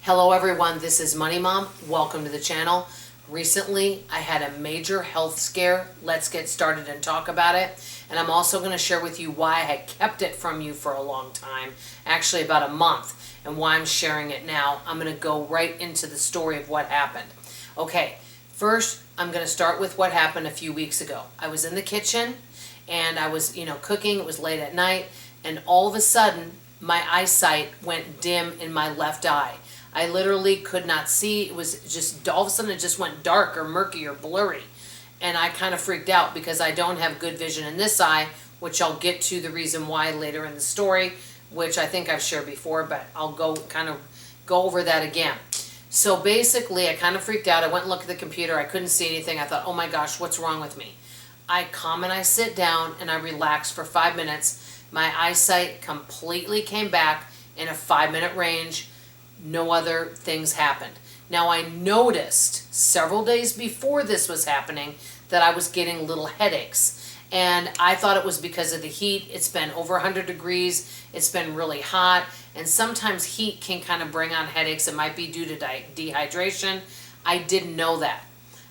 Hello everyone, this is Money Mom. Welcome to the channel. Recently, I had a major health scare. Let's get started and talk about it. And I'm also going to share with you why I had kept it from you for a long time, actually about a month, and why I'm sharing it now. I'm going to go right into the story of what happened. Okay, first, I'm going to start with what happened a few weeks ago. I was in the kitchen and I was, cooking. It was late at night, and all of a sudden, my eyesight went dim in my left eye. I literally could not see. It was just, all of a sudden it just went dark or murky or blurry. And I kind of freaked out because I don't have good vision in this eye, which I'll get to the reason why later in the story, which I think I've shared before, but I'll go over that again. So basically I kind of freaked out. I went and looked at the computer. I couldn't see anything. I thought, oh my gosh, what's wrong with me? I come and I sit down and I relax for 5 minutes. My eyesight completely came back in a 5-minute range. No other things happened. Now I noticed several days before this was happening that I was getting little headaches, and I thought it was because of the heat. It's been over 100 degrees. It's been really hot, and sometimes heat can kind of bring on headaches. It might be due to dehydration. I didn't know that.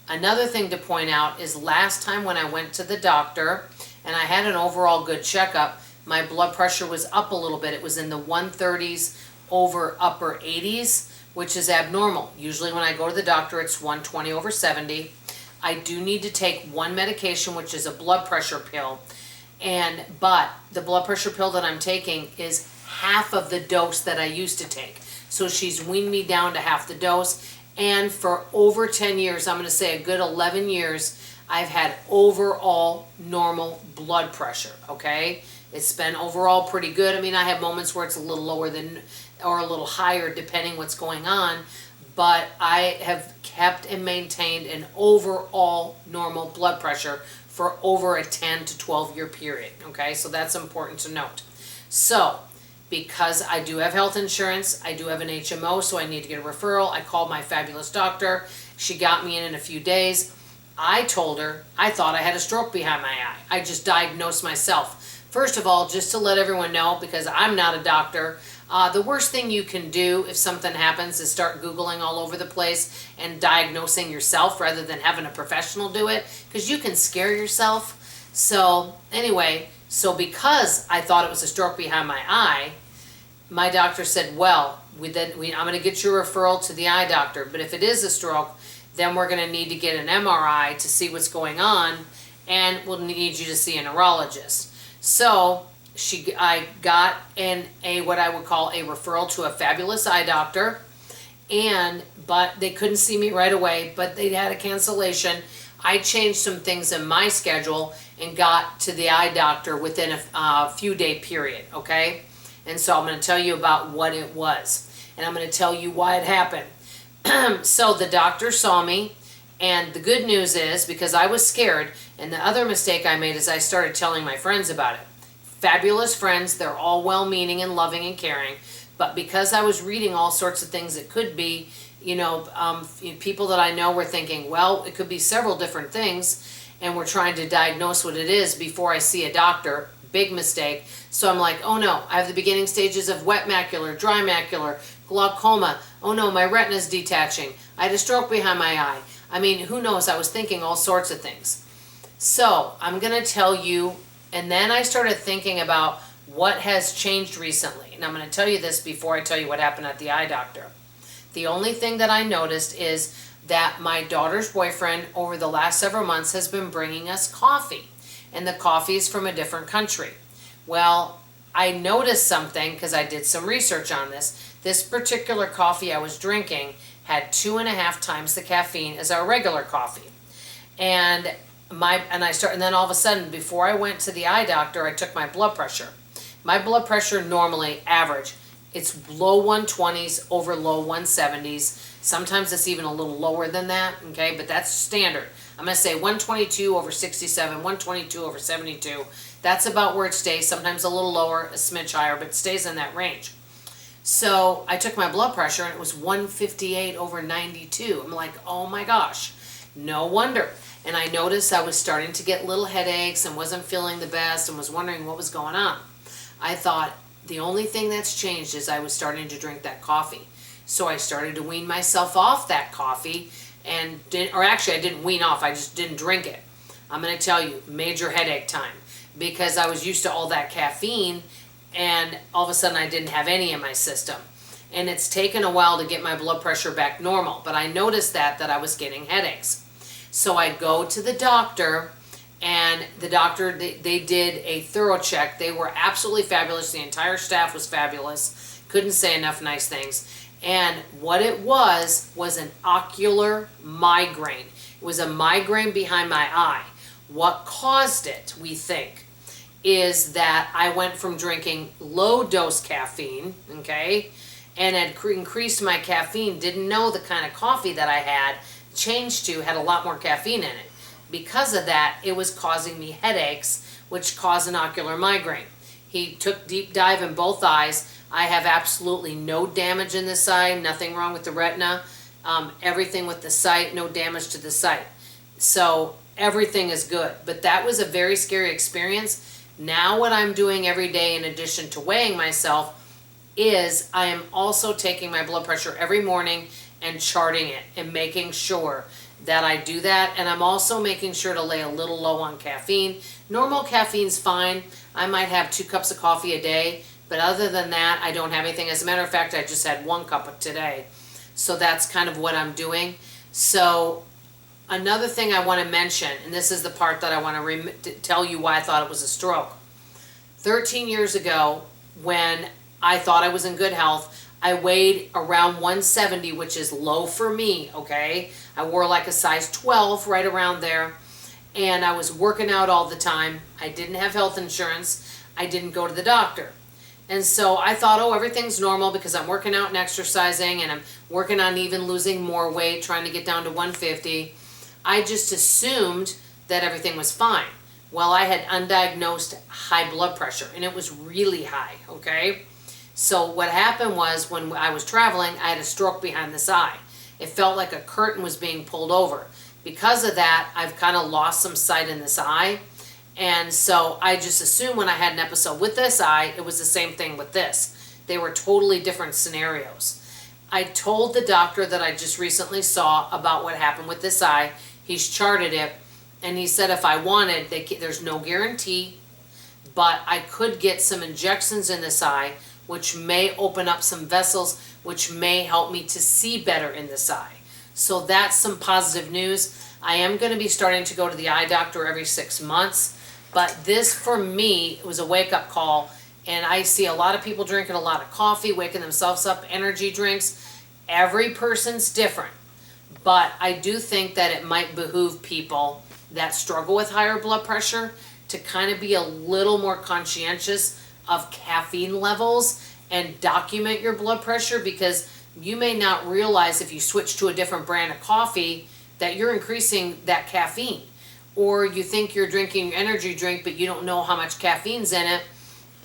Another thing to point out is last time when I went to the doctor and I had an overall good checkup, my blood pressure was up a little bit. It was in the 130s over upper 80s, which is abnormal. Usually when I go to the doctor, it's 120 over 70. I do need to take one medication, which is a blood pressure pill, but the blood pressure pill that I'm taking is half of the dose that I used to take. So she's weaned me down to half the dose, and for over 10 years, I'm going to say a good 11 years, I've had overall normal blood pressure, okay? It's been overall pretty good. I mean, I have moments where it's a little lower than or a little higher depending what's going on, but I have kept and maintained an overall normal blood pressure for over a 10 to 12 year period, okay? So that's important to note. So, because I do have health insurance, I do have an HMO, so I need to get a referral. I called my fabulous doctor. She got me in a few days. I told her I thought I had a stroke behind my eye. I just diagnosed myself. First of all, just to let everyone know, because I'm not a doctor, the worst thing you can do if something happens is start Googling all over the place and diagnosing yourself rather than having a professional do it, because you can scare yourself. So anyway, because I thought it was a stroke behind my eye, my doctor said, well, I'm going to get you a referral to the eye doctor, but if it is a stroke, then we're going to need to get an MRI to see what's going on, and we'll need you to see a neurologist. So I got what I would call a referral to a fabulous eye doctor, but they couldn't see me right away, but they had a cancellation. I changed some things in my schedule and got to the eye doctor within a few day period, okay? And so I'm going to tell you about what it was, and I'm going to tell you why it happened. So the doctor saw me, and the good news is, because I was scared, and the other mistake I made is I started telling my friends about it. Fabulous friends, they're all well-meaning and loving and caring, but because I was reading all sorts of things it could be, people that I know were thinking, well, it could be several different things, and we're trying to diagnose what it is before I see a doctor. Big mistake. So I'm like, oh no, I have the beginning stages of wet macular, dry macular, glaucoma. Oh no, my retina's detaching. I had a stroke behind my eye. I mean, who knows? I was thinking all sorts of things. So I'm going to tell you, and then I started thinking about what has changed recently. And I'm going to tell you this before I tell you what happened at the eye doctor. The only thing that I noticed is that my daughter's boyfriend over the last several months has been bringing us coffee. And the coffee is from a different country. Well, I noticed something because I did some research on this. This particular coffee I was drinking had 2.5 times the caffeine as our regular coffee. And then all of a sudden, before I went to the eye doctor, I took my blood pressure. My blood pressure normally average, it's low 120s over low 170s. Sometimes it's even a little lower than that, okay? But that's standard. I'm going to say 122 over 67, 122 over 72. That's about where it stays. Sometimes a little lower, a smidge higher, but it stays in that range. So I took my blood pressure and it was 158 over 92. I'm like, oh my gosh, no wonder. And I noticed I was starting to get little headaches and wasn't feeling the best and was wondering what was going on. I thought the only thing that's changed is I was starting to drink that coffee. So I started to wean myself off that coffee and I didn't wean off, I just didn't drink it. I'm going to tell you, major headache time, because I was used to all that caffeine and all of a sudden I didn't have any in my system. And it's taken a while to get my blood pressure back normal, but I noticed that I was getting headaches. So I go to the doctor, and the doctor, they did a thorough check. They were absolutely fabulous. The entire staff was fabulous. Couldn't say enough nice things. And what it was an ocular migraine. It was a migraine behind my eye. What caused it, we think, is that I went from drinking low dose caffeine, okay, and had increased my caffeine, didn't know the kind of coffee that I had changed to had a lot more caffeine in it. Because of that, it was causing me headaches, which caused an ocular migraine. He took deep dive in both eyes. I have absolutely no damage in this eye, nothing wrong with the retina, everything with the sight, no damage to the sight. So everything is good, but that was a very scary experience. Now what I'm doing every day, in addition to weighing myself, is I am also taking my blood pressure every morning and charting it and making sure that I do that. And I'm also making sure to lay a little low on caffeine. Normal caffeine's fine. I might have 2 cups of coffee a day, but other than that, I don't have anything. As a matter of fact, I just had 1 cup today. So that's kind of what I'm doing. So another thing I want to mention, and this is the part that I want to tell you why I thought it was a stroke. 13 years ago, when I thought I was in good health, I weighed around 170, which is low for me, okay? I wore like a size 12, right around there. And I was working out all the time. I didn't have health insurance. I didn't go to the doctor. And so I thought, oh, everything's normal because I'm working out and exercising, and I'm working on even losing more weight, trying to get down to 150. I just assumed that everything was fine. Well, I had undiagnosed high blood pressure, and it was really high, okay? So what happened was, when I was traveling, I had a stroke behind this eye. It felt like a curtain was being pulled over. Because of that, I've kind of lost some sight in this eye. And so I just assumed when I had an episode with this eye, it was the same thing with this. They were totally different scenarios. I told the doctor that I just recently saw about what happened with this eye. He's charted it, and he said if I wanted, there's no guarantee, but I could get some injections in this eye, which may open up some vessels, which may help me to see better in this eye. So that's some positive news. I am going to be starting to go to the eye doctor every 6 months, but this for me was a wake-up call, and I see a lot of people drinking a lot of coffee, waking themselves up, energy drinks. Every person's different, but I do think that it might behoove people that struggle with higher blood pressure to kind of be a little more conscientious of caffeine levels and document your blood pressure, because you may not realize if you switch to a different brand of coffee that you're increasing that caffeine, or you think you're drinking your energy drink but you don't know how much caffeine's in it,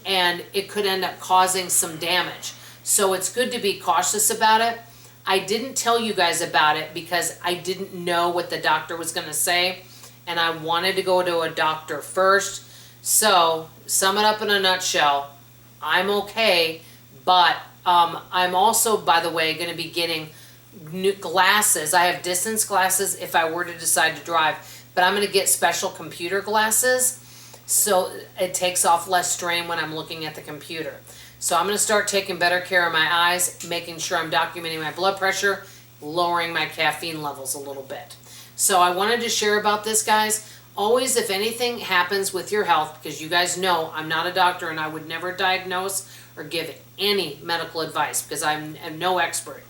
and it could end up causing some damage. So it's good to be cautious about it. I didn't tell you guys about it because I didn't know what the doctor was going to say, and I wanted to go to a doctor first. So, sum it up in a nutshell, I'm okay, but I'm also, by the way, going to be getting new glasses. I have distance glasses if I were to decide to drive, but I'm going to get special computer glasses so it takes off less strain when I'm looking at the computer. So I'm going to start taking better care of my eyes, making sure I'm documenting my blood pressure, lowering my caffeine levels a little bit. So I wanted to share about this, guys. Always, if anything happens with your health, because you guys know I'm not a doctor and I would never diagnose or give any medical advice because I'm no expert.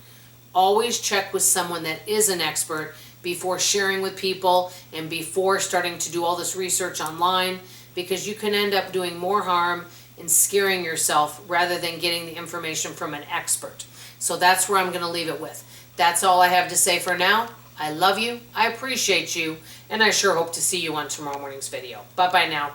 Always check with someone that is an expert before sharing with people and before starting to do all this research online, because you can end up doing more harm and scaring yourself rather than getting the information from an expert. So that's where I'm going to leave it with. That's all I have to say for now. I love you, I appreciate you, and I sure hope to see you on tomorrow morning's video. Bye-bye now.